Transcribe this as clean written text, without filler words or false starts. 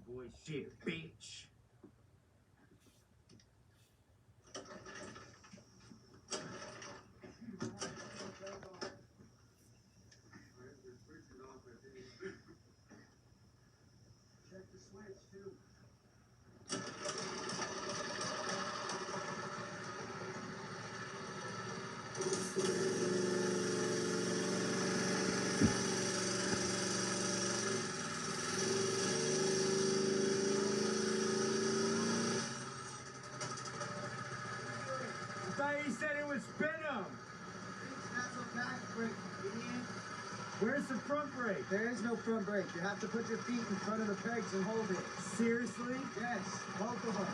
boy shit, bitch. Check the switch, too. I thought he said it would spin him. That's a back brake, idiot. Where's the front brake? There is no front brake. You have to put your feet in front of the pegs and hold it. Seriously? Yes, both of them.